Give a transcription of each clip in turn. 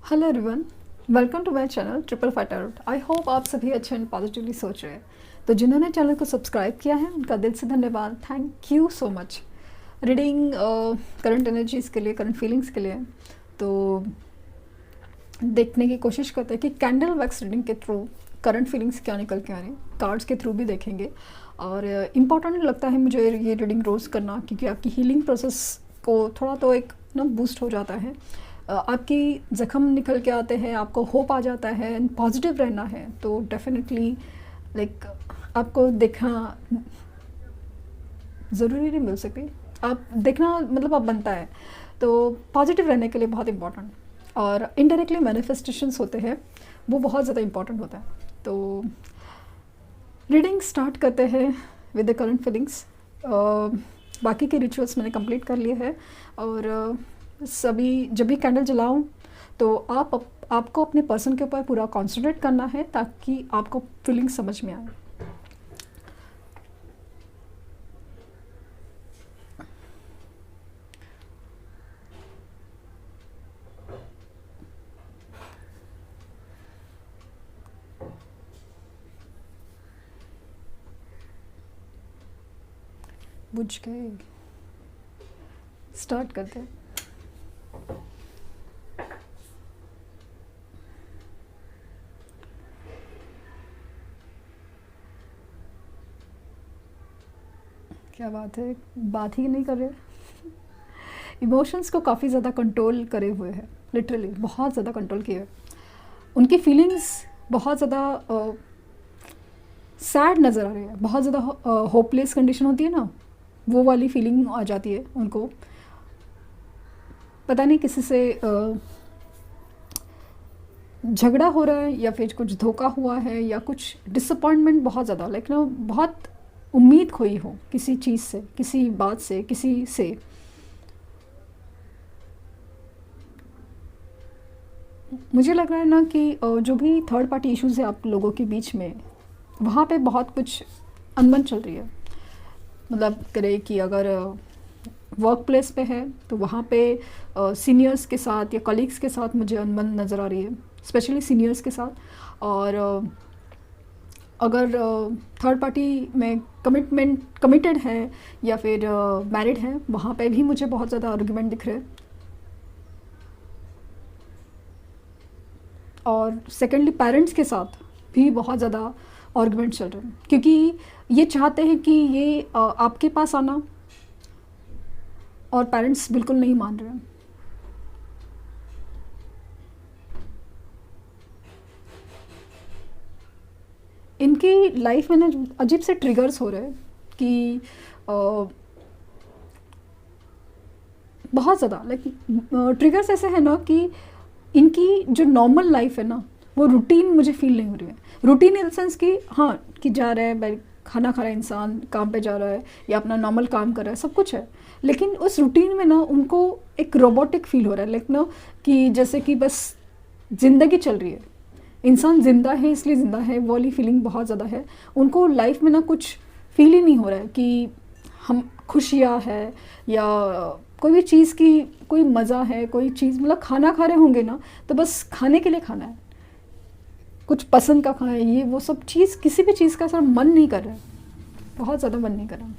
Hello everyone, welcome to my channel triple fighter. I hope आप सभी अच्छे and positively सोच रहे हैं। तो जिन्होंने चैनल को सब्सक्राइब किया है उनका दिल से धन्यवाद। Thank you so much. Reading current energies के लिए, करंट फीलिंग्स के लिए तो देखने की कोशिश करते हैं कि कैंडल वैक्स रीडिंग के थ्रू करंट फीलिंग्स क्या निकल के आ रही हैं। कार्ड्स के थ्रू भी देखेंगे और इम्पॉर्टेंट लगता है मुझे ये रीडिंग रोज़ करना, क्योंकि आपकी हीलिंग प्रोसेस को थोड़ा तो एक बूस्ट हो जाता है। आपकी ज़ख्म निकल के आते हैं, आपको होप आ जाता है एंड पॉजिटिव रहना है तो डेफिनेटली लाइक आपको देखना ज़रूरी नहीं मिल सकती, आप देखना मतलब आप बनता है। तो पॉजिटिव रहने के लिए बहुत इम्पॉर्टेंट और इनडायरेक्टली मैनिफेस्टेशंस होते हैं, वो बहुत ज़्यादा इम्पॉर्टेंट होता है। तो रीडिंग स्टार्ट करते हैं विद द करंट फीलिंग्स। बाकी के रिचुअल्स मैंने कंप्लीट कर लिए हैं और सभी जब भी कैंडल जलाऊं तो आपको अपने पर्सन के ऊपर पूरा कॉन्सेंट्रेट करना है ताकि आपको फीलिंग समझ में आए। बुझ गए, स्टार्ट करते हैं। क्या बात है, बात ही नहीं कर रहे। इमोशंस को काफ़ी ज़्यादा कंट्रोल करे हुए हैं, लिटरली बहुत ज़्यादा कंट्रोल किए हुए। उनकी फीलिंग्स बहुत ज़्यादा सैड नज़र आ रही है, बहुत ज़्यादा होपलेस कंडीशन होती है ना, वो वाली फीलिंग आ जाती है उनको। पता नहीं किसी से झगड़ा हो रहा है या फिर कुछ धोखा हुआ है या कुछ डिसअपॉइंटमेंट बहुत ज़्यादा, लाइक ना बहुत उम्मीद खोई हो किसी चीज़ से, किसी बात से, किसी से। मुझे लग रहा है ना कि जो भी थर्ड पार्टी इश्यूज़ है आप लोगों के बीच में, वहाँ पे बहुत कुछ अनबन चल रही है। मतलब करे कि अगर वर्क प्लेस पे है तो वहाँ पे सीनियर्स के साथ या कलीग्स के साथ मुझे अनबन नज़र आ रही है, स्पेशली सीनियर्स के साथ। और अगर थर्ड पार्टी में कमिटेड है या फिर मैरिड है, वहाँ पे भी मुझे बहुत ज़्यादा आर्गुमेंट दिख रहे हैं। और सेकेंडली पेरेंट्स के साथ भी बहुत ज़्यादा आर्गुमेंट चल रहे हैं, क्योंकि ये चाहते हैं कि ये आपके पास आना और पेरेंट्स बिल्कुल नहीं मान रहे हैं। इनकी लाइफ में ना अजीब से ट्रिगर्स हो रहे हैं कि बहुत ज़्यादा लाइक ट्रिगर्स ऐसे हैं ना कि इनकी जो नॉर्मल लाइफ है ना, वो रूटीन मुझे फील नहीं हो रही है। रूटीन इन द सेंस कि हाँ कि जा रहा है, खाना खा रहा है, इंसान काम पे जा रहा है या अपना नॉर्मल काम कर रहा है, सब कुछ है, लेकिन उस रूटीन में ना उनको एक रोबोटिक फील हो रहा है, लाइक ना कि जैसे कि बस ज़िंदगी चल रही है, इंसान ज़िंदा है इसलिए ज़िंदा है, वो वाली फीलिंग बहुत ज़्यादा है उनको। लाइफ में ना कुछ फील ही नहीं हो रहा है कि हम खुशियाँ है या कोई भी चीज़ की कोई मज़ा है, कोई चीज़ मतलब खाना खा रहे होंगे ना तो बस खाने के लिए खाना है, कुछ पसंद का खाना है, ये वो सब चीज़, किसी भी चीज़ का सर मन नहीं कर रहा है, बहुत ज़्यादा मन नहीं कर रहा।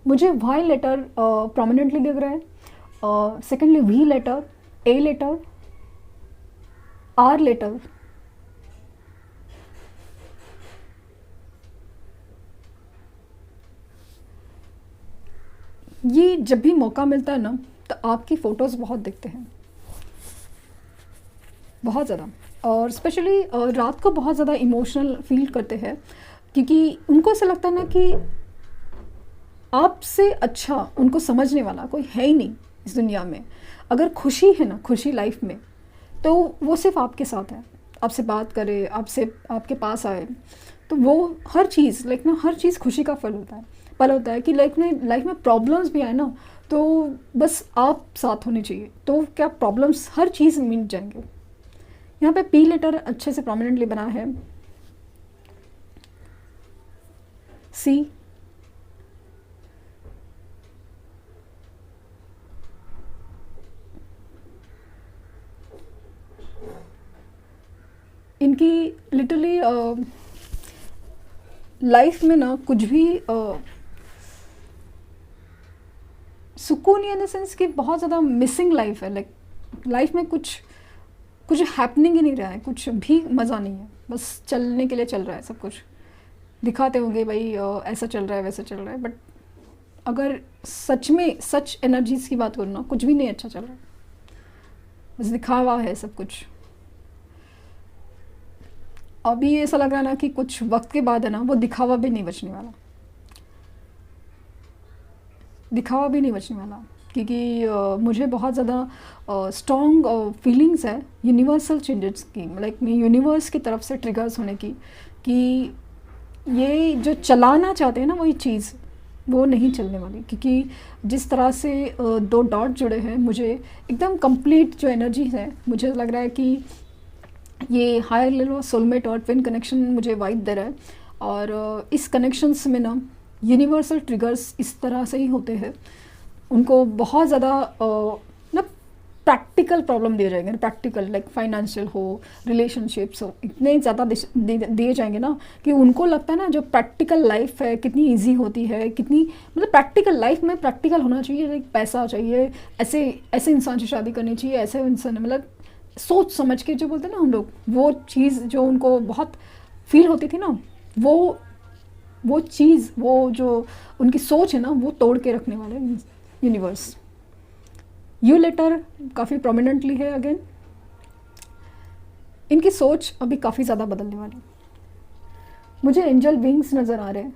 मुझे वाई लेटर प्रोमिनेंटली दिख रहा है, secondly V letter, A letter, R letter. ये जब भी मौका मिलता है ना तो आपकी फ़ोटोज़ बहुत दिखते हैं, बहुत ज़्यादा। और स्पेशली रात को बहुत ज़्यादा इमोशनल फील करते हैं, क्योंकि उनको ऐसा लगता है ना कि आपसे अच्छा उनको समझने वाला कोई है ही नहीं इस दुनिया में। अगर खुशी है ना, खुशी लाइफ में, तो वो सिर्फ आपके साथ है, आपसे बात करे, आपसे आपके पास आए, तो वो हर चीज़ लाइक ना, हर चीज़ खुशी का पल होता है कि लाइफ में प्रॉब्लम्स भी आए ना तो बस आप साथ होने चाहिए, तो क्या प्रॉब्लम्स हर चीज़ मिट जाएंगे। यहाँ पे पी लेटर अच्छे से प्रोमिनेंटली बना है, सी, इनकी लिटरली लाइफ में ना कुछ भी सुकून इन द सेंस कि बहुत ज़्यादा मिसिंग लाइफ है। लाइक लाइफ में कुछ कुछ हैपनिंग ही नहीं रहा है, कुछ भी मज़ा नहीं है, बस चलने के लिए चल रहा है सब कुछ। दिखाते होंगे भाई ऐसा चल रहा है वैसा चल रहा है, बट अगर सच में सच एनर्जीज की बात करूँ ना, कुछ भी नहीं अच्छा चल रहा है, बस दिखावा है सब कुछ। अभी ऐसा लग रहा है ना कि कुछ वक्त के बाद है ना वो दिखावा भी नहीं बचने वाला, दिखावा भी नहीं बचने वाला, क्योंकि मुझे बहुत ज़्यादा स्ट्रॉन्ग फीलिंग्स है यूनिवर्सल चेंजेस की, लाइक यूनिवर्स की तरफ से ट्रिगर्स होने की, कि ये जो चलाना चाहते हैं ना वही चीज़ वो नहीं चलने वाली। क्योंकि जिस तरह से दो डॉट जुड़े हैं, मुझे एकदम कंप्लीट जो एनर्जी है, मुझे लग रहा है कि ये हायर लेवल सोलमेट और ट्विन कनेक्शन मुझे वाइब दे रहा है। और इस कनेक्शंस में ना यूनिवर्सल ट्रिगर्स इस तरह से ही होते हैं, उनको बहुत ज़्यादा ना प्रैक्टिकल प्रॉब्लम दिए जाएंगे, प्रैक्टिकल लाइक फाइनेंशियल हो, रिलेशनशिप्स हो, इतने ज़्यादा दिए जाएंगे ना कि उनको लगता है ना जो प्रैक्टिकल लाइफ है कितनी इजी होती है, कितनी मतलब प्रैक्टिकल लाइफ में प्रैक्टिकल होना चाहिए, लाइक पैसा चाहिए, ऐसे ऐसे इंसान से शादी करनी चाहिए, ऐसे इंसान मतलब सोच समझ के जो बोलते हैं ना हम लोग, वो चीज़ जो उनको बहुत फील होती थी ना, वो चीज़, वो जो उनकी सोच है ना, वो तोड़ के रखने वाले यूनिवर्स। यू लेटर काफ़ी प्रोमिनेंटली है अगेन, इनकी सोच अभी काफ़ी ज़्यादा बदलने वाली। मुझे एंजल विंग्स नज़र आ रहे हैं।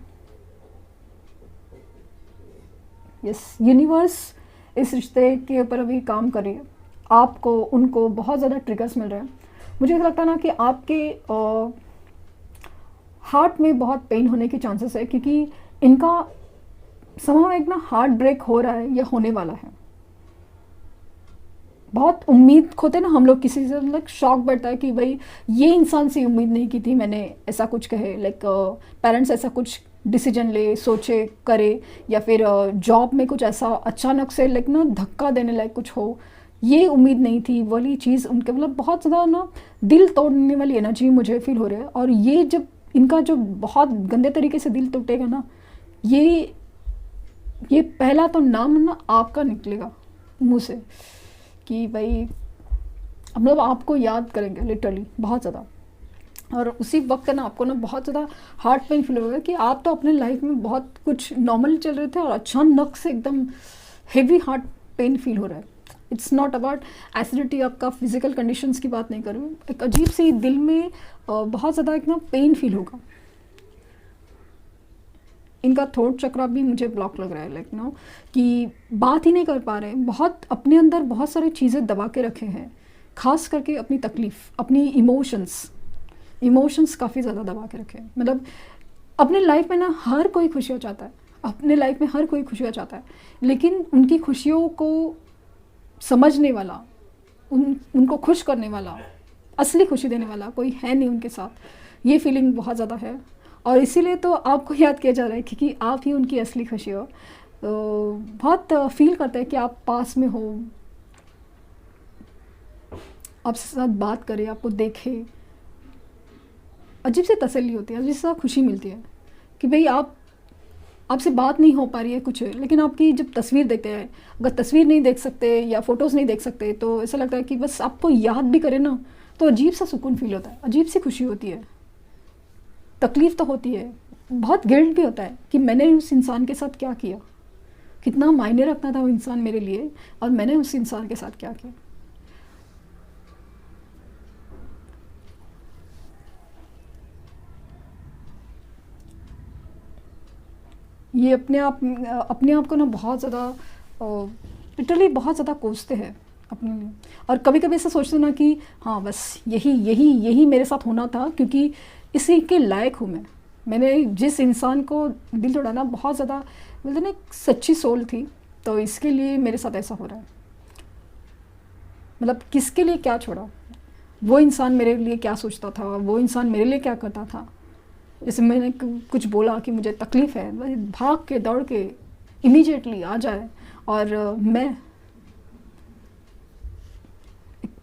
यस, यूनिवर्स इस रिश्ते के ऊपर अभी काम कर रही है, आपको उनको बहुत ज़्यादा ट्रिगर्स मिल रहे हैं। मुझे ऐसा लगता है ना कि आपके हार्ट में बहुत पेन होने के चांसेस है, क्योंकि इनका समहाउ एक ना हार्ट ब्रेक हो रहा है या होने वाला है। बहुत उम्मीद खोते ना हम लोग किसी से, मतलब शॉक बढ़ता है कि भाई ये इंसान से उम्मीद नहीं की थी मैंने, ऐसा कुछ कहे, लाइक पेरेंट्स ऐसा कुछ डिसीजन ले, सोचे, करे, या फिर जॉब में कुछ ऐसा अचानक से लाइक ना धक्का देने लायक कुछ हो, ये उम्मीद नहीं थी वाली चीज़ उनके, मतलब बहुत ज़्यादा ना दिल तोड़ने वाली एनर्जी मुझे फील हो रही है। और ये जब इनका जो बहुत गंदे तरीके से दिल टूटेगा ना, ये पहला तो नाम ना आपका निकलेगा मुंह से कि भाई हम लोग आपको याद करेंगे लिटरली बहुत ज़्यादा। और उसी वक्त ना आपको ना बहुत ज़्यादा हार्ट पेन फील होगा कि आप तो अपने लाइफ में बहुत कुछ नॉर्मल चल रहे थे और अचानक से एकदम हेवी हार्ट पेन फील हो रहा है। इट्स नॉट अबाउट एसिडिटी, आपका फिजिकल कंडीशंस की बात नहीं कर रही हूँ, एक अजीब सी दिल में बहुत ज़्यादा एक ना पेन फील होगा। इनका थ्रोट चक्रा भी मुझे ब्लॉक लग रहा है, लाइक नो कि बात ही नहीं कर पा रहे, बहुत अपने अंदर बहुत सारी चीज़ें दबा के रखे हैं, खास करके अपनी तकलीफ़, अपनी इमोशंस काफ़ी ज़्यादा दबा के रखे हैं। मतलब अपने लाइफ में ना हर कोई खुशियाँ चाहता है, अपने लाइफ में हर कोई खुशियाँ चाहता है, लेकिन उनकी खुशियों को समझने वाला, उनको खुश करने वाला, असली खुशी देने वाला कोई है नहीं उनके साथ। ये फीलिंग बहुत ज़्यादा है और इसीलिए तो आपको याद किया जा रहा है, क्योंकि आप ही उनकी असली खुशी हो। तो बहुत फील करता है कि आप पास में हो, आपसे साथ बात करे, आपको देखे, अजीब सी तसल्ली होती है, अजीब सा खुशी मिलती है कि भाई आपसे बात नहीं हो पा रही है कुछ है, लेकिन आपकी जब तस्वीर देखते हैं, अगर तस्वीर नहीं देख सकते या फ़ोटोज़ नहीं देख सकते तो ऐसा लगता है कि बस आपको याद भी करे ना तो अजीब सा सुकून फील होता है, अजीब सी खुशी होती है। तकलीफ़ तो होती है, बहुत गिल्ट भी होता है कि मैंने उस इंसान के साथ क्या किया, कितना मायने रखता था वो इंसान मेरे लिए और मैंने उस इंसान के साथ क्या किया। ये अपने आप को ना बहुत ज़्यादा लिटरली बहुत ज़्यादा कोसते हैं अपने लिए। और कभी कभी ऐसा सोचते ना कि हाँ बस यही मेरे साथ होना था, क्योंकि इसी के लायक हूँ मैंने जिस इंसान को दिल तोड़ा ना, बहुत ज़्यादा बोलते ना एक सच्ची सोल थी, तो इसके लिए मेरे साथ ऐसा हो रहा है। मतलब किसके लिए क्या छोड़ा, वो इंसान मेरे लिए क्या सोचता था, वो इंसान मेरे लिए क्या करता था। जैसे मैंने कुछ बोला कि मुझे तकलीफ़ है, वही भाग के दौड़ के इमीडिएटली आ जाए और मैं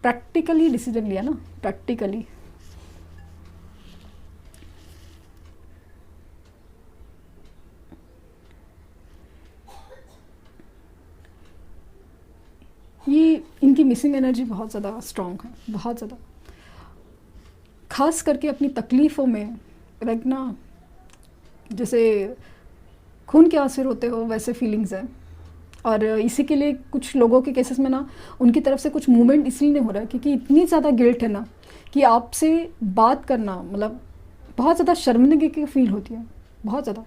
प्रैक्टिकली डिसीजन लिया ना, प्रैक्टिकली इनकी मिसिंग एनर्जी बहुत ज़्यादा स्ट्रॉन्ग है, बहुत ज़्यादा, खास करके अपनी तकलीफ़ों में। लाइक ना, जैसे खून के आंसू होते हो वैसे फीलिंग्स है। और इसी के लिए कुछ लोगों के केसेस में ना उनकी तरफ से कुछ मूवमेंट इसलिए नहीं हो रहा है क्योंकि इतनी ज़्यादा गिल्ट है ना कि आपसे बात करना मतलब बहुत ज़्यादा शर्मिंदगी की फील होती है, बहुत ज़्यादा।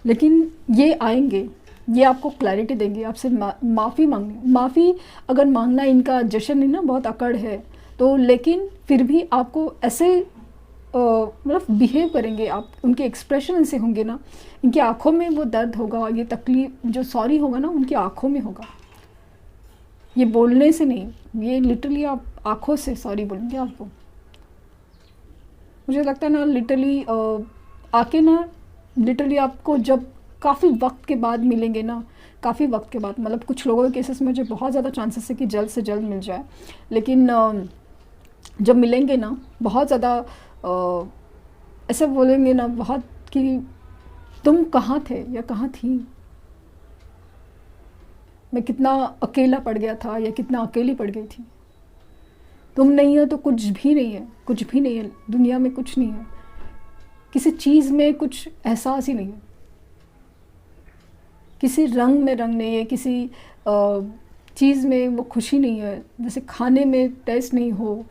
लेकिन ये आएंगे, ये आपको क्लैरिटी देंगे, आपसे माफ़ी मांगनी, माफ़ी अगर मांगना इनका जश्न नहीं ना, बहुत अकड़ है तो, लेकिन फिर भी आपको ऐसे मतलब बिहेव करेंगे आप, उनके एक्सप्रेशन ऐसे होंगे ना, इनकी आंखों में वो दर्द होगा, ये तकलीफ जो सॉरी होगा ना उनकी आंखों में होगा, ये बोलने से नहीं, ये लिटरली आप आंखों से सॉरी बोलेंगे आपको। मुझे लगता है ना लिटरली आके ना, लिटरली आपको जब काफ़ी वक्त के बाद मिलेंगे ना, काफ़ी वक्त के बाद, मतलब कुछ लोगों के केसेस में मुझे बहुत ज़्यादा चांसेस है कि जल्द से जल्द मिल जाए, लेकिन जब मिलेंगे ना बहुत ज़्यादा ऐसे बोलेंगे ना बहुत कि तुम कहाँ थे या कहाँ थी, मैं कितना अकेला पड़ गया था या कितना अकेली पड़ गई थी, तुम नहीं हो तो कुछ भी नहीं है, कुछ भी नहीं है दुनिया में, कुछ नहीं है, किसी चीज़ में कुछ एहसास ही नहीं है, किसी रंग में रंग नहीं है, किसी चीज़ में वो खुशी नहीं है, जैसे खाने में टेस्ट नहीं हो,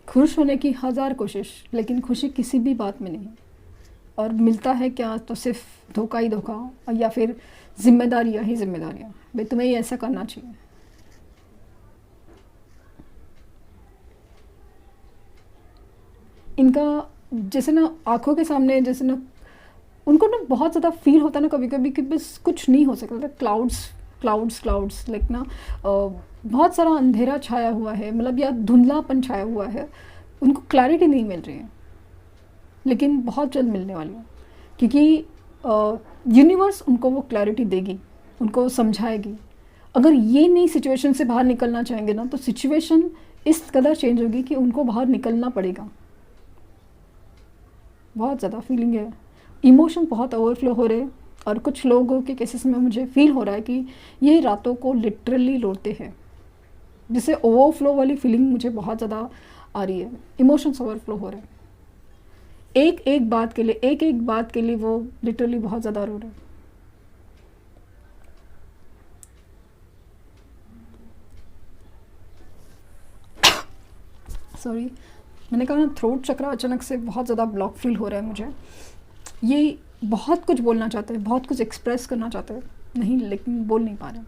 खुश होने की हज़ार कोशिश, लेकिन खुशी किसी भी बात में नहीं, और मिलता है क्या तो सिर्फ धोखा ही धोखा, या फिर जिम्मेदारियाँ ही जिम्मेदारियाँ, भाई तुम्हें ही ऐसा करना चाहिए। इनका जैसे ना आँखों के सामने, जैसे ना उनको ना बहुत ज़्यादा फील होता है ना कभी कभी कि बस कुछ नहीं हो सकता, क्लाउड्स क्लाउड्स क्लाउड्स, लाइक ना बहुत सारा अंधेरा छाया हुआ है, मतलब या धुंधलापन छाया हुआ है, उनको क्लैरिटी नहीं मिल रही है, लेकिन बहुत जल्द मिलने वाली है, क्योंकि यूनिवर्स उनको वो क्लैरिटी देगी, उनको समझाएगी। अगर ये नई सिचुएशन से बाहर निकलना चाहेंगे ना तो सिचुएशन इस कदर चेंज होगी कि उनको बाहर निकलना पड़ेगा। बहुत ज़्यादा फीलिंग है, इमोशन बहुत ओवरफ्लो हो रहे हैं, और कुछ लोगों के केसेस में मुझे फील हो रहा है कि ये रातों को लिटरली लौटते हैं, जिससे ओवरफ्लो वाली फीलिंग मुझे बहुत ज़्यादा आ रही है, इमोशंस ओवरफ्लो हो रहे हैं, एक एक बात के लिए, एक एक बात के लिए वो लिटरली बहुत ज़्यादा रो रहे हैं। सॉरी, मैंने कहा ना थ्रोट चक्र अचानक से बहुत ज़्यादा ब्लॉक फील हो रहा है मुझे, ये बहुत कुछ बोलना चाहते हैं, बहुत कुछ एक्सप्रेस करना चाहते हैं, नहीं लेकिन बोल नहीं पा रहे।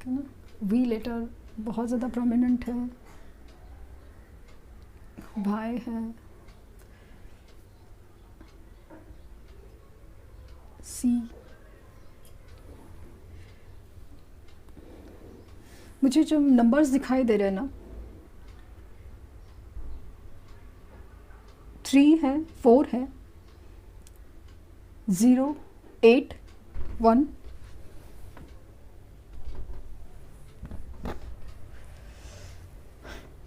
ना वी लेटर बहुत ज़्यादा प्रोमिनेंट है, भाई है, सी, मुझे जो नंबर्स दिखाई दे रहे हैं ना, 3 है, 4 है, 0, 8, 1,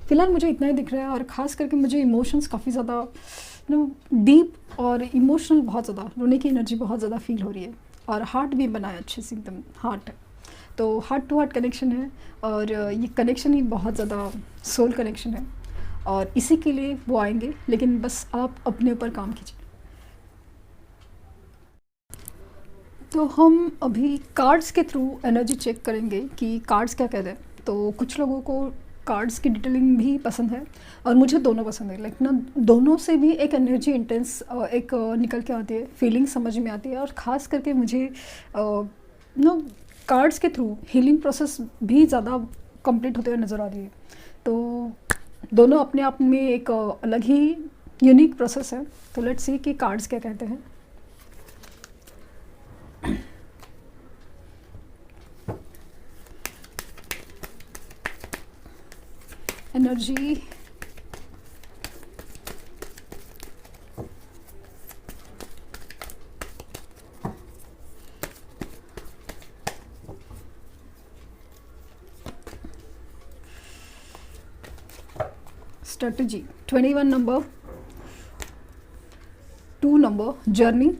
फिलहाल मुझे इतना ही दिख रहा है, और ख़ास करके मुझे इमोशंस काफ़ी ज़्यादा डीप और इमोशनल, बहुत ज़्यादा रोने की एनर्जी बहुत ज़्यादा फील हो रही है, और हार्ट भी बना है अच्छे से, एकदम हार्ट है, तो हार्ट टू हार्ट कनेक्शन है, और ये कनेक्शन ही बहुत ज़्यादा सोल कनेक्शन है, और इसी के लिए वो आएंगे, लेकिन बस आप अपने ऊपर काम कीजिए। तो हम अभी कार्ड्स के थ्रू एनर्जी चेक करेंगे कि कार्ड्स क्या कह रहे हैं। तो कुछ लोगों को कार्ड्स की डिटेलिंग भी पसंद है, और मुझे दोनों पसंद है, लाइक ना दोनों से भी एक एनर्जी इंटेंस एक निकल के आती है, फीलिंग समझ में आती है, और ख़ास करके मुझे नो कार्ड्स के थ्रू हीलिंग प्रोसेस भी ज़्यादा कंप्लीट होते हुए नज़र आ रही है। तो दोनों अपने आप में एक अलग ही यूनिक प्रोसेस है। तो लेट्स सी कि कार्ड्स क्या कहते हैं। Energy, strategy, 21 number, 2 number journey,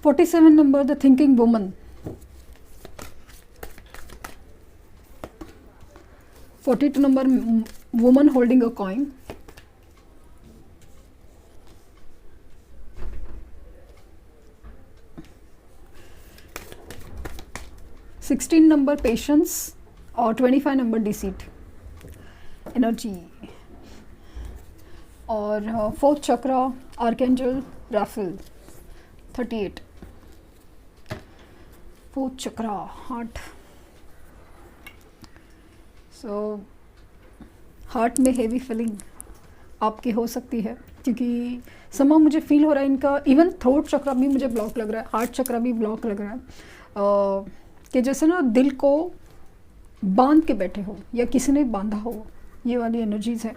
47 number the thinking woman, 42 number woman holding a coin, 16 number patience और 25 नंबर डिसीट एनर्जी, और 4th चक्रा आर्केंजल राफेल 38, 4th चक्रा हार्ट। सो हार्ट में heavy feeling आपकी हो सकती है, क्योंकि समा मुझे फील हो रहा है इनका, इवन थ्रोट चक्रा भी मुझे ब्लॉक लग रहा है, हार्ट चक्रा भी ब्लॉक लग रहा है, कि जैसे ना दिल को बांध के बैठे हो या किसी ने बांधा हो, ये वाली एनर्जीज है।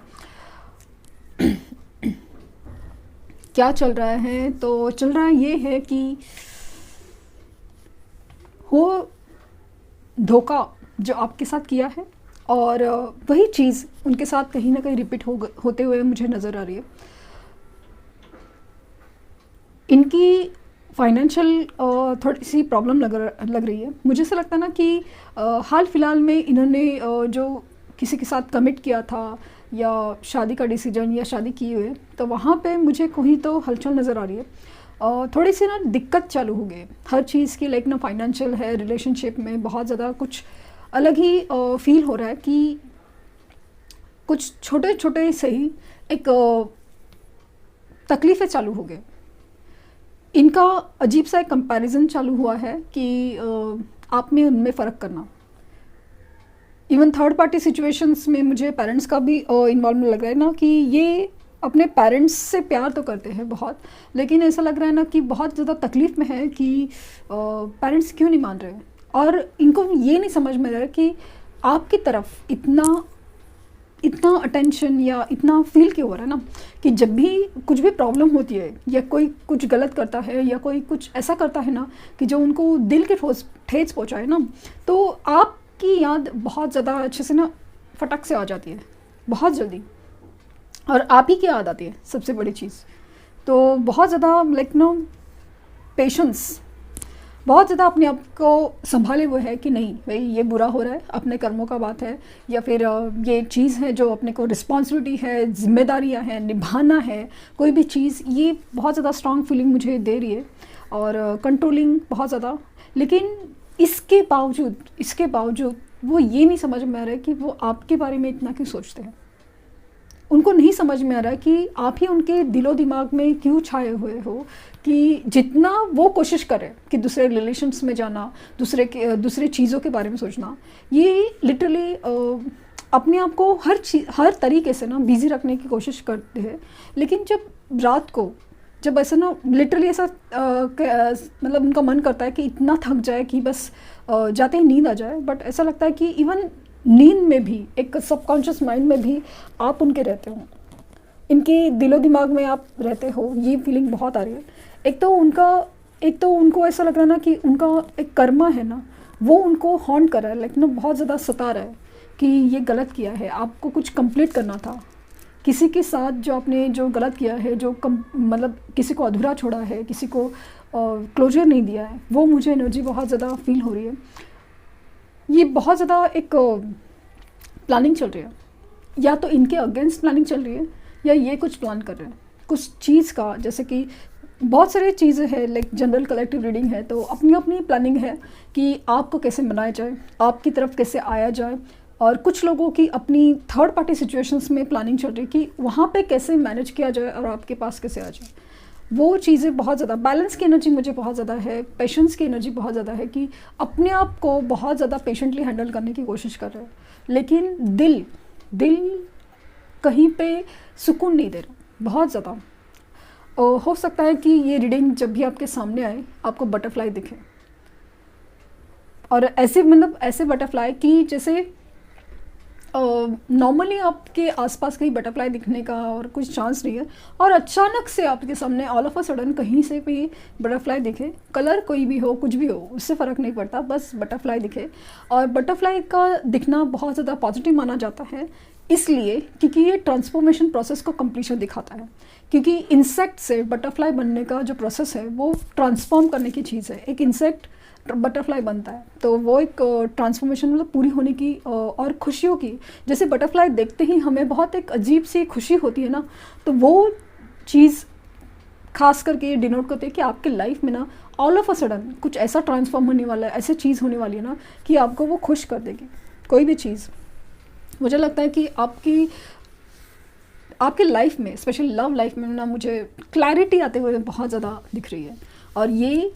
क्या चल रहा है? तो चल रहा है ये है कि हो धोखा जो आपके साथ किया है, और वही चीज़ उनके साथ कहीं ना कहीं रिपीट होते हुए मुझे नज़र आ रही है। इनकी फाइनेंशियल थोड़ी सी प्रॉब्लम लग रही है। मुझे ऐसा लगता है ना कि हाल फिलहाल में इन्होंने जो किसी के साथ कमिट किया था या शादी का डिसीजन या शादी की हुई, तो वहाँ पे मुझे कोई तो हलचल नज़र आ रही है। थोड़ी सी ना दिक्कत चालू हो गई हर चीज़ की, लाइक ना फाइनेंशियल है, रिलेशनशिप में बहुत ज़्यादा कुछ अलग ही फील हो रहा है कि कुछ छोटे छोटे सही एक तकलीफ़ें चालू हो गए। इनका अजीब सा एक कंपैरिजन चालू हुआ है कि आप में उनमें फ़र्क करना। इवन थर्ड पार्टी सिचुएशंस में मुझे पेरेंट्स का भी इन्वॉल्वमेंट लग रहा है ना, कि ये अपने पेरेंट्स से प्यार तो करते हैं बहुत, लेकिन ऐसा लग रहा है ना कि बहुत ज़्यादा तकलीफ़ में है कि पेरेंट्स क्यों नहीं मान रहे, और इनको ये नहीं समझ में आ रहा कि आपकी तरफ इतना अटेंशन या इतना फील क्यों हो रहा है ना, कि जब भी कुछ भी प्रॉब्लम होती है या कोई कुछ गलत करता है या कोई कुछ ऐसा करता है ना कि जो उनको दिल के ठेस पहुँचाए ना, तो आपकी याद बहुत ज़्यादा अच्छे से ना फटक से आ जाती है बहुत जल्दी, और आप ही की याद आती है सबसे बड़ी चीज़। तो बहुत ज़्यादा लाइक नो पेशेंस, बहुत ज़्यादा अपने आप को संभाले हुए है कि नहीं भाई ये बुरा हो रहा है, अपने कर्मों का बात है, या फिर ये चीज़ है जो अपने को रिस्पॉन्सिबिलिटी है, जिम्मेदारियां हैं, निभाना है कोई भी चीज़, ये बहुत ज़्यादा स्ट्रॉन्ग फीलिंग मुझे दे रही है, और कंट्रोलिंग बहुत ज़्यादा। लेकिन इसके बावजूद वो ये नहीं समझ में आ रहा है कि वो आपके बारे में इतना क्यों सोचते हैं। उनको नहीं समझ में आ रहा है कि आप ही उनके दिलो दिमाग में क्यों छाए हुए हो, कि जितना वो कोशिश करें कि दूसरे रिलेशन्स में जाना, दूसरे चीज़ों के बारे में सोचना, ये लिटरली अपने आप को हर तरीके से ना बिज़ी रखने की कोशिश करते हैं। लेकिन जब रात को जब ऐसा ना लिटरली ऐसा मतलब उनका मन करता है कि इतना थक जाए कि बस जाते ही नींद आ जाए, बट ऐसा लगता है कि इवन नींद में भी एक सबकॉन्शियस माइंड में भी आप उनके रहते हो, इनके दिलो दिमाग में आप रहते हो, ये फीलिंग बहुत आ रही है। एक तो उनको ऐसा लग रहा है ना कि उनका एक कर्मा है ना, वो उनको हॉन्ट कर रहा है, लाइक ना बहुत ज़्यादा सता रहा है कि ये गलत किया है, आपको कुछ कंप्लीट करना था किसी के साथ, जो आपने जो गलत किया है, जो मतलब किसी को अधूरा छोड़ा है, किसी को क्लोजर नहीं दिया है, वो मुझे एनर्जी बहुत ज़्यादा फील हो रही है। ये बहुत ज़्यादा एक प्लानिंग चल रही है, या तो इनके अगेंस्ट प्लानिंग चल रही है या ये कुछ प्लान कर रहे हैं कुछ चीज़ का, जैसे कि बहुत सारी चीज़ें हैं, लाइक जनरल कलेक्टिव रीडिंग है, तो अपनी अपनी प्लानिंग है कि आपको कैसे मनाया जाए, आपकी तरफ कैसे आया जाए, और कुछ लोगों की अपनी थर्ड पार्टी सिचुएशंस में प्लानिंग चल रही है कि वहाँ पे कैसे मैनेज किया जाए और आपके पास कैसे आ जाए। वो चीज़ें बहुत ज़्यादा, बैलेंस की एनर्जी मुझे बहुत ज़्यादा है, पेशेंस की एनर्जी बहुत ज़्यादा है, कि अपने आप को बहुत ज़्यादा पेशेंटली हैंडल करने की कोशिश कर रहे हैं, लेकिन दिल कहीं पे सुकून नहीं दे रहा बहुत ज़्यादा। हो सकता है कि ये रीडिंग जब भी आपके सामने आए आपको बटरफ्लाई दिखे, और ऐसे मतलब ऐसे बटरफ्लाई कि जैसे नॉर्मली आपके आसपास कहीं बटरफ्लाई दिखने का और कुछ चांस नहीं है, और अचानक से आपके सामने ऑल ऑफ अ सडन कहीं से भी बटरफ्लाई दिखे, कलर कोई भी हो, कुछ भी हो, उससे फ़र्क नहीं पड़ता, बस बटरफ्लाई दिखे। और बटरफ्लाई का दिखना बहुत ज़्यादा पॉजिटिव माना जाता है, इसलिए क्योंकि ये ट्रांसफॉर्मेशन प्रोसेस को कंप्लीशन दिखाता है। क्योंकि इंसेक्ट से बटरफ्लाई बनने का जो प्रोसेस है वो ट्रांसफॉर्म करने की चीज़ है। एक इंसेक्ट बटरफ्लाई बनता है तो वो एक ट्रांसफॉर्मेशन मतलब पूरी होने की और खुशियों की, जैसे बटरफ्लाई देखते ही हमें बहुत एक अजीब सी खुशी होती है ना, तो वो चीज़ खास करके डिनोट करते हैं कि आपके लाइफ में ना ऑल ऑफ अ सडन कुछ ऐसा ट्रांसफॉर्म होने वाला है, ऐसी चीज़ होने वाली है ना कि आपको वो खुश कर देगी। कोई भी चीज़, मुझे लगता है कि आपके लाइफ में, स्पेशली लव लाइफ में ना, मुझे क्लैरिटी आते हुए बहुत ज़्यादा दिख रही है। और ये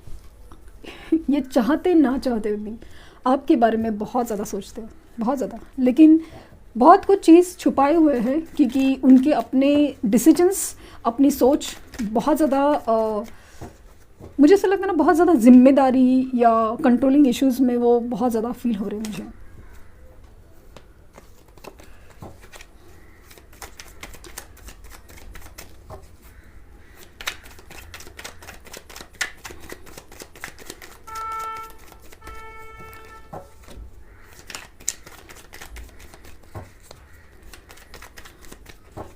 चाहते ना चाहते हुए भी आपके बारे में बहुत ज़्यादा सोचते हैं, बहुत ज़्यादा, लेकिन बहुत कुछ चीज़ छुपाए हुए हैं क्योंकि उनके अपने डिसीजंस, अपनी सोच बहुत ज़्यादा मुझे ऐसा लगता है ना, बहुत ज़्यादा जिम्मेदारी या कंट्रोलिंग इश्यूज़ में वो बहुत ज़्यादा फील हो रहे हैं मुझे।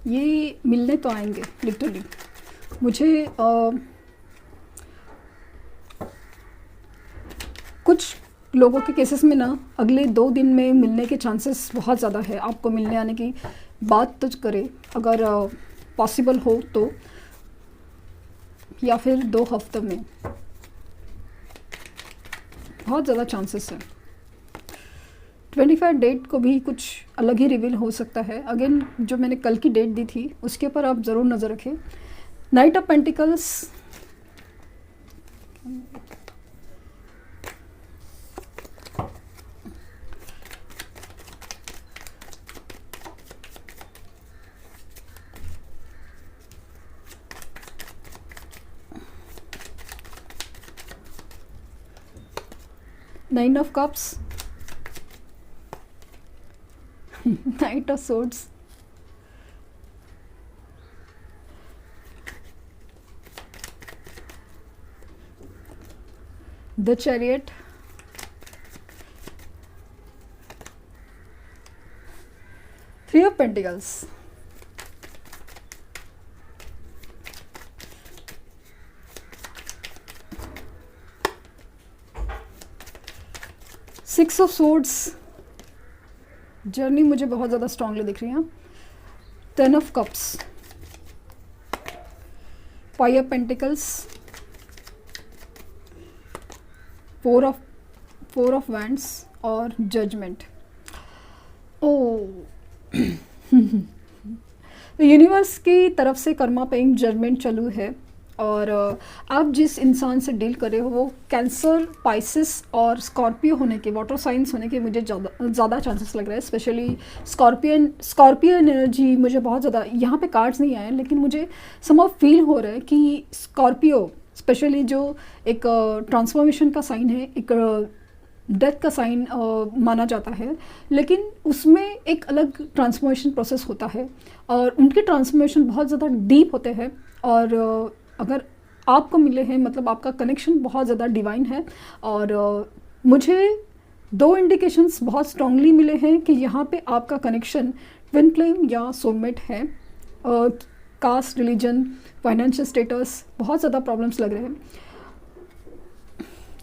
ये मिलने तो आएंगे लिटरली मुझे। कुछ लोगों के केसेस में ना अगले 2 दिन में मिलने के चांसेस बहुत ज़्यादा है, आपको मिलने आने की बात तो करे अगर पॉसिबल हो तो, या फिर 2 हफ्तों में बहुत ज़्यादा चांसेस है। 25 डेट को भी कुछ अलग ही रिवील हो सकता है। अगेन जो मैंने कल की डेट दी थी उसके ऊपर आप ज़रूर नज़र रखें। Night of pentacles, nine of cups, night of swords, the chariot, three of pentacles, six of swords, journey मुझे बहुत ज़्यादा स्ट्रांगली दिख रही है। 10 of cups, 5 of pentacles, 4 of wands और जजमेंट। ओ यूनिवर्स की तरफ से कर्मा पेइंग जजमेंट चालू है, और आप जिस इंसान से डील कर रहे हो वो कैंसर, पाइसिस और स्कॉर्पियो होने के, वाटर साइंस होने के मुझे ज़्यादा चांसेस लग रहा है। स्पेशली स्कॉर्पियन एनर्जी मुझे बहुत ज़्यादा, यहाँ पे कार्ड्स नहीं आए लेकिन मुझे समहाउ फील हो रहा है कि स्कॉर्पियो स्पेशली जो एक ट्रांसफॉर्मेशन का साइन है, एक डेथ का साइन माना जाता है, लेकिन उसमें एक अलग ट्रांसफॉर्मेशन प्रोसेस होता है और उनके ट्रांसफॉर्मेशन बहुत ज़्यादा डीप होते हैं। और अगर आपको मिले हैं मतलब आपका कनेक्शन बहुत ज़्यादा डिवाइन है। और मुझे 2 इंडिकेशंस बहुत स्ट्रांगली मिले हैं कि यहाँ पे आपका कनेक्शन ट्विन फ्लेम या सोलमेट है। कास्ट, रिलीजन, फाइनेंशियल स्टेटस, बहुत ज़्यादा प्रॉब्लम्स लग रहे हैं।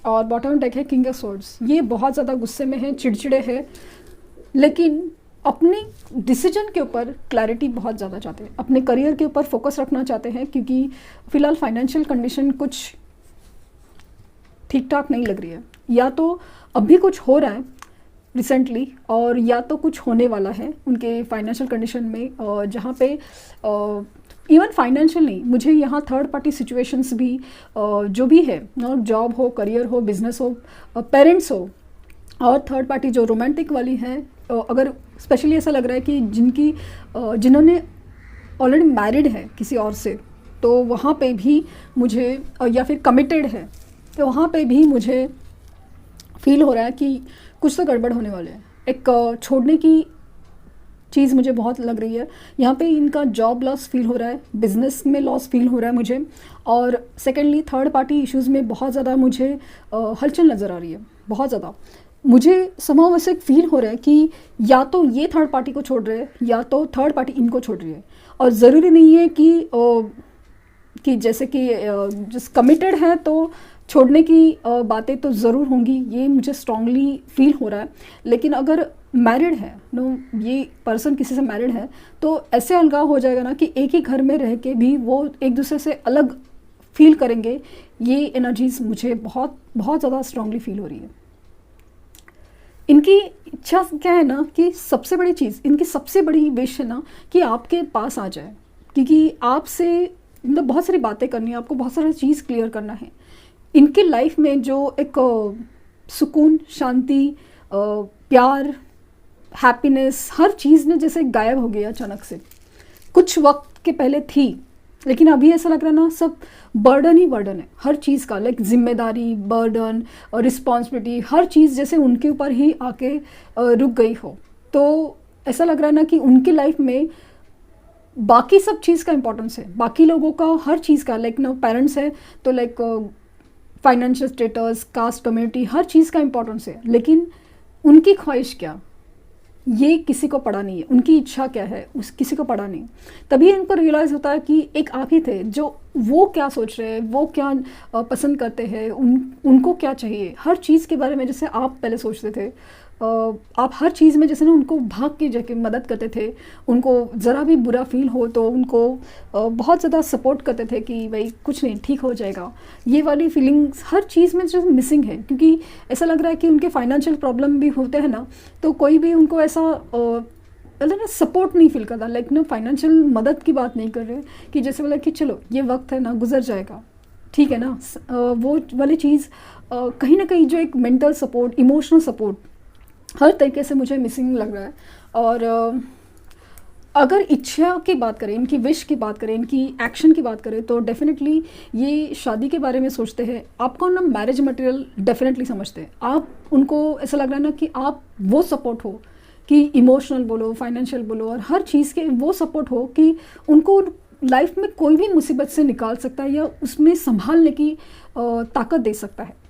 और बॉटम डेक है किंग ऑफ सोर्ड्स, ये बहुत ज़्यादा गुस्से में है, चिड़चिड़े है, लेकिन अपनी डिसीजन के ऊपर क्लैरिटी बहुत ज़्यादा चाहते हैं, अपने करियर के ऊपर फोकस रखना चाहते हैं, क्योंकि फ़िलहाल फाइनेंशियल कंडीशन कुछ ठीक ठाक नहीं लग रही है। या तो अभी कुछ हो रहा है रिसेंटली, और या तो कुछ होने वाला है उनके फाइनेंशियल कंडीशन में, जहाँ पे इवन फाइनेंशियल नहीं, मुझे यहाँ थर्ड पार्टी सिचुएशंस भी जो भी है, जॉब हो, करियर हो, बिजनेस हो, पेरेंट्स हो, और थर्ड पार्टी जो रोमांटिक वाली है, अगर स्पेशली ऐसा लग रहा है कि जिन्होंने ऑलरेडी मैरिड है किसी और से, तो वहाँ पे भी मुझे, या फिर कमिटेड है, तो वहाँ पे भी मुझे फील हो रहा है कि कुछ तो गड़बड़ होने वाले है। एक छोड़ने की चीज़ मुझे बहुत लग रही है। यहाँ पे इनका जॉब लॉस फील हो रहा है, बिजनेस में लॉस फील हो रहा है मुझे, और सेकेंडली थर्ड पार्टी इश्यूज़ में बहुत ज़्यादा मुझे हलचल नज़र आ रही है, बहुत ज़्यादा। मुझे समाव वैसे फील हो रहा है कि या तो ये थर्ड पार्टी को छोड़ रहे हैं या तो थर्ड पार्टी इनको छोड़ रही है। और ज़रूरी नहीं है कि जैसे कि जिस कमिटेड है तो छोड़ने की बातें तो ज़रूर होंगी, ये मुझे स्ट्रांगली फील हो रहा है। लेकिन अगर मैरिड है नो, ये पर्सन किसी से मैरिड है, तो ऐसे अलगाव हो जाएगा ना कि एक ही घर में रह के भी वो एक दूसरे से अलग फील करेंगे। ये एनर्जीज मुझे बहुत बहुत ज़्यादा स्ट्रांगली फील हो रही है। इनकी इच्छा क्या है ना कि सबसे बड़ी चीज़, इनकी सबसे बड़ी विश है ना कि आपके पास आ जाए, क्योंकि आपसे मतलब बहुत सारी बातें करनी है, आपको बहुत सारी चीज़ क्लियर करना है। इनके लाइफ में जो एक सुकून, शांति, प्यार, हैप्पीनेस, हर चीज़ ने जैसे गायब हो गया अचानक से। कुछ वक्त के पहले थी, लेकिन अभी ऐसा लग रहा है ना सब बर्डन ही बर्डन है हर चीज़ का, लाइक जिम्मेदारी, बर्डन और रिस्पॉन्सिबिलिटी, हर चीज़ जैसे उनके ऊपर ही आके रुक गई हो। तो ऐसा लग रहा है ना कि उनकी लाइफ में बाकी सब चीज़ का इम्पोर्टेंस है, बाकी लोगों का हर चीज़ का, लाइक ना पेरेंट्स है तो like financial status, caste, community, हर चीज़ का इम्पोर्टेंस है, लेकिन उनकी ख्वाहिश क्या, ये किसी को पड़ा नहीं है। उनकी इच्छा क्या है उस किसी को पड़ा नहीं। तभी इनको रियलाइज़ होता है कि एक आप ही थे जो वो क्या सोच रहे हैं, वो क्या पसंद करते हैं, उनको क्या चाहिए, हर चीज़ के बारे में जैसे आप पहले सोचते थे। आप हर चीज़ में जैसे ना उनको भाग के जाके मदद करते थे, उनको ज़रा भी बुरा फील हो तो उनको बहुत ज़्यादा सपोर्ट करते थे कि भाई कुछ नहीं, ठीक हो जाएगा। ये वाली फीलिंग्स हर चीज़ में जो मिसिंग है, क्योंकि ऐसा लग रहा है कि उनके फाइनेंशियल प्रॉब्लम भी होते हैं ना, तो कोई भी उनको ऐसा मतलब ना सपोर्ट नहीं फील करता, लाइक ना फाइनेंशियल मदद की बात नहीं कर रहे कि जैसे बोला कि चलो ये वक्त है ना, गुजर जाएगा, ठीक है ना। वो वाली चीज़ कहीं ना कहीं जो एक मेंटल सपोर्ट, इमोशनल सपोर्ट, हर तरीके से मुझे मिसिंग लग रहा है। और अगर इच्छा की बात करें, इनकी विश की बात करें, इनकी एक्शन की बात करें, तो डेफिनेटली ये शादी के बारे में सोचते हैं, आपको ना मैरिज मटेरियल डेफिनेटली समझते हैं। आप उनको ऐसा लग रहा है ना कि आप वो सपोर्ट हो कि इमोशनल बोलो, फाइनेंशियल बोलो, और हर चीज़ के वो सपोर्ट हो कि उनको लाइफ में कोई भी मुसीबत से निकाल सकता है या उसमें संभालने की ताकत दे सकता है।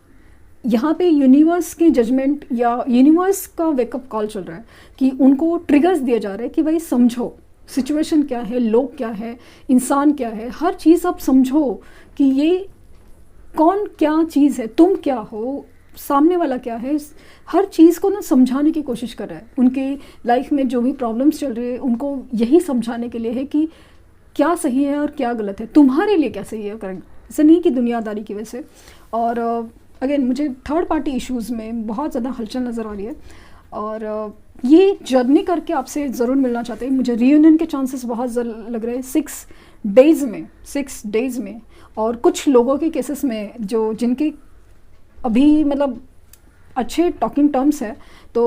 यहाँ पे यूनिवर्स की जजमेंट या यूनिवर्स का वेकअप कॉल चल रहा है कि उनको ट्रिगर्स दिए जा रहे हैं कि भाई समझो सिचुएशन क्या है, लोग क्या है, इंसान क्या है, हर चीज़ आप समझो कि ये कौन क्या चीज़ है, तुम क्या हो, सामने वाला क्या है, हर चीज़ को ना समझाने की कोशिश कर रहा है। उनके लाइफ में जो भी प्रॉब्लम्स चल रहे हैं उनको यही समझाने के लिए है कि क्या सही है और क्या गलत है, तुम्हारे लिए क्या सही है करेंगे, ऐसा नहीं कि दुनियादारी की वजह से। और अगेन मुझे थर्ड पार्टी इश्यूज़ में बहुत ज़्यादा हलचल नज़र आ रही है, और ये जर्नी करके आपसे ज़रूर मिलना चाहते हैं। मुझे रीयूनियन के चांसेस बहुत लग रहे हैं 6 डेज़ में। और कुछ लोगों के केसेस में जो जिनके अभी मतलब अच्छे टॉकिंग टर्म्स है, तो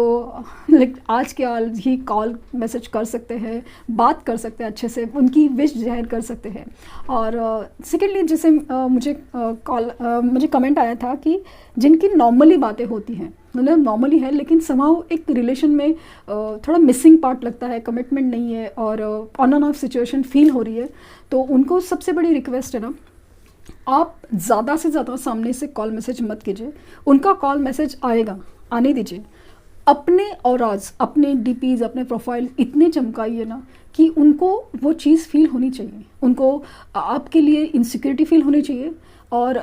लाइक आज के आज ही कॉल मैसेज कर सकते हैं, बात कर सकते हैं, अच्छे से उनकी विश जाहिर कर सकते हैं। और सेकेंडली जैसे मुझे कमेंट आया था कि जिनकी नॉर्मली बातें होती हैं, मतलब नॉर्मली है, लेकिन समाउ एक रिलेशन में थोड़ा मिसिंग पार्ट लगता है, कमिटमेंट नहीं है और on end of situation feel हो रही है, तो उनको सबसे बड़ी रिक्वेस्ट है ना, आप ज़्यादा से ज़्यादा सामने से कॉल मैसेज मत कीजिए। उनका कॉल मैसेज आएगा, आने दीजिए। अपने ऑराज, अपने डीपीज, अपने प्रोफाइल इतने चमकाइए ना कि उनको वो चीज़ फील होनी चाहिए, उनको आपके लिए इनसिक्योरिटी फील होनी चाहिए, और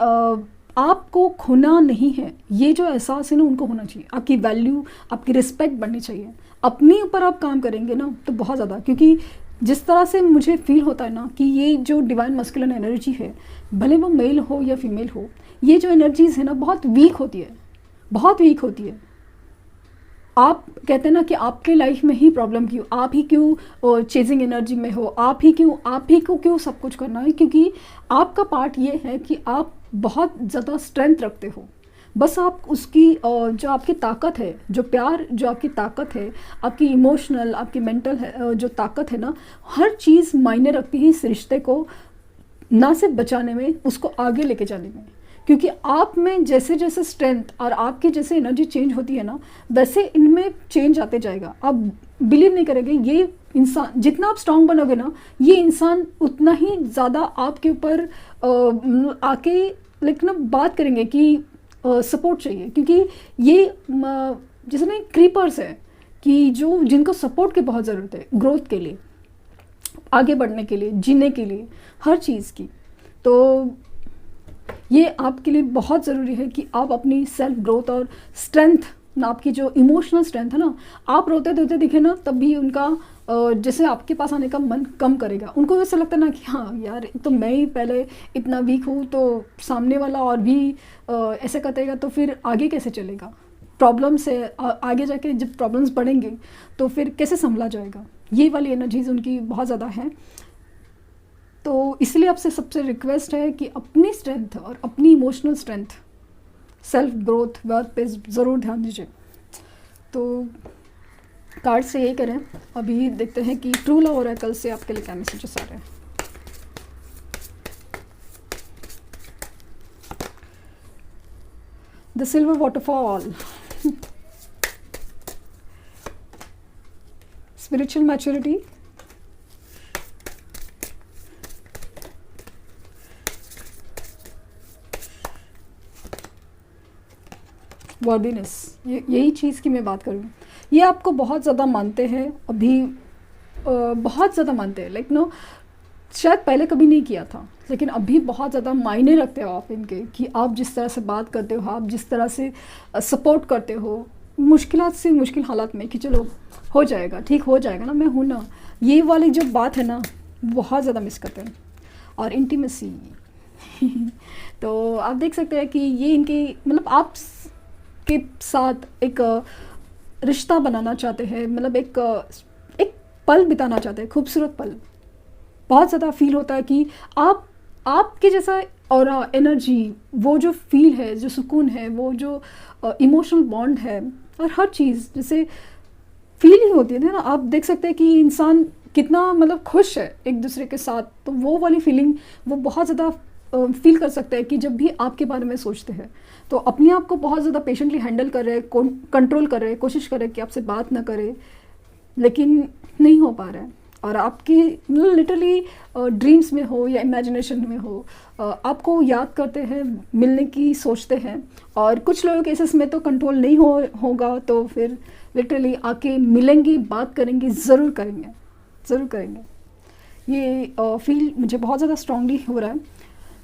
आपको खोना नहीं है, ये जो एहसास है ना उनको होना चाहिए। आपकी वैल्यू, आपकी रिस्पेक्ट बढ़नी चाहिए। अपने ऊपर आप काम करेंगे ना तो बहुत ज़्यादा, क्योंकि जिस तरह से मुझे फील होता है ना कि ये जो डिवाइन मस्कुलिन एनर्जी है, भले वो मेल हो या फीमेल हो, ये जो एनर्जीज़ है ना बहुत वीक होती है, बहुत वीक होती है। आप कहते हैं ना कि आपके लाइफ में ही प्रॉब्लम क्यों, आप ही क्यों चेजिंग एनर्जी में हो, आप ही को क्यों सब कुछ करना है, क्योंकि आपका पार्ट ये है कि आप बहुत ज़्यादा स्ट्रेंथ रखते हो। बस आप उसकी जो आपकी ताकत है, जो प्यार, जो आपकी ताकत है, आपकी इमोशनल, आपकी मेंटल जो ताकत है ना, हर चीज़ मायने रखती है इस रिश्ते को ना सिर्फ बचाने में, उसको आगे लेके जाने में। क्योंकि आप में जैसे जैसे स्ट्रेंथ और आपकी जैसे एनर्जी चेंज होती है ना, वैसे इनमें चेंज आते जाएगा। आप बिलीव नहीं करेंगे, ये इंसान जितना आप स्ट्रांग बनोगे ना, ये इंसान उतना ही ज़्यादा आपके ऊपर आके लाइक ना बात करेंगे कि सपोर्ट चाहिए। क्योंकि ये जैसे ना क्रीपर्स है कि जो जिनको सपोर्ट की बहुत ज़रूरत है ग्रोथ के लिए, आगे बढ़ने के लिए, जीने के लिए, हर चीज़ की। तो ये आपके लिए बहुत ज़रूरी है कि आप अपनी सेल्फ ग्रोथ और स्ट्रेंथ ना, आपकी जो इमोशनल स्ट्रेंथ है ना, आप रोते धोते दिखे ना तब भी उनका जैसे आपके पास आने का मन कम करेगा। उनको ऐसा लगता है ना कि हाँ यार, तो मैं ही पहले इतना वीक हूँ, तो सामने वाला और भी ऐसे करेगा तो फिर आगे कैसे चलेगा। प्रॉब्लम से आगे जाके जब प्रॉब्लम्स बढ़ेंगे तो फिर कैसे संभला जाएगा। ये वाली एनर्जीज उनकी बहुत ज़्यादा है। तो इसलिए आपसे सबसे रिक्वेस्ट है कि अपनी स्ट्रेंथ और अपनी emotional strength, self growth, worth पे ज़रूर ध्यान दीजिए। तो कार्ड से यही करें। अभी देखते हैं कि ट्रू लव ओरेकल से आपके लिए क्या मैसेजेस आ रहे हैं। The silver waterfall, spiritual maturity, worthiness, यही चीज़ की मैं बात करूँ। ये आपको बहुत ज़्यादा मानते हैं अभी, बहुत ज़्यादा मानते हैं। लाइक नो, शायद पहले कभी नहीं किया था, लेकिन अभी बहुत ज़्यादा मायने रखते हो आप इनके, कि आप जिस तरह से बात करते हो, आप जिस तरह से सपोर्ट करते हो मुश्किलात से मुश्किल हालात में, कि चलो हो जाएगा, ठीक हो जाएगा ना, मैं हूँ ना। ये वाली जो बात है ना, बहुत ज़्यादा मिस करते हैं। और इंटीमेसी तो आप देख सकते हैं कि ये इनकी मतलब आप के साथ एक रिश्ता बनाना चाहते हैं, मतलब एक पल बिताना चाहते हैं, खूबसूरत पल। बहुत ज़्यादा फील होता है कि आपके जैसा और एनर्जी, वो जो फील है, जो सुकून है, वो जो इमोशनल बॉन्ड है, और हर चीज़ जैसे फील ही होती है ना। आप देख सकते हैं कि इंसान कितना मतलब खुश है एक दूसरे के साथ, तो वो वाली फीलिंग वो बहुत ज़्यादा फील कर सकते हैं कि जब भी आपके बारे में सोचते हैं। तो अपने आप को बहुत ज़्यादा पेशेंटली हैंडल कर रहे हैं, कंट्रोल कर रहे हैं, कोशिश कर रहे हैं कि आपसे बात ना करे, लेकिन नहीं हो पा रहा है। और आपकी लिटरली ड्रीम्स में हो या इमेजिनेशन में हो, आपको याद करते हैं, मिलने की सोचते हैं। और कुछ लोगों केसेस में तो कंट्रोल नहीं होगा, तो फिर लिटरली आके मिलेंगे, बात करेंगे, ज़रूर करेंगे। ये फील मुझे बहुत ज़्यादा स्ट्रांगली हो रहा है।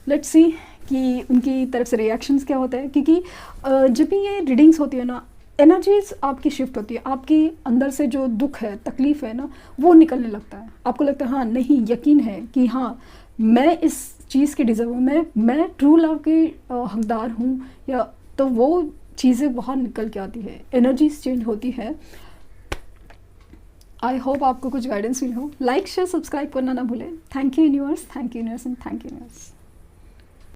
लेट्स सी कि उनकी तरफ से रिएक्शंस क्या होता है। क्योंकि जब भी ये रीडिंग्स होती है ना, एनर्जीज आपकी शिफ्ट होती है, आपके अंदर से जो दुख है, तकलीफ़ है ना, वो निकलने लगता है। आपको लगता है हाँ नहीं, यकीन है कि हाँ मैं इस चीज़ के डिज़र्व हूँ, मैं ट्रू लव के हकदार हूँ, या तो वो चीज़ें बाहर निकल के आती है, एनर्जीज चेंज होती है। आई होप आपको कुछ गाइडेंस मिल हो। लाइक शेयर सब्सक्राइब करना ना भूलें। Thank you universe, thank you universe and thank you universe.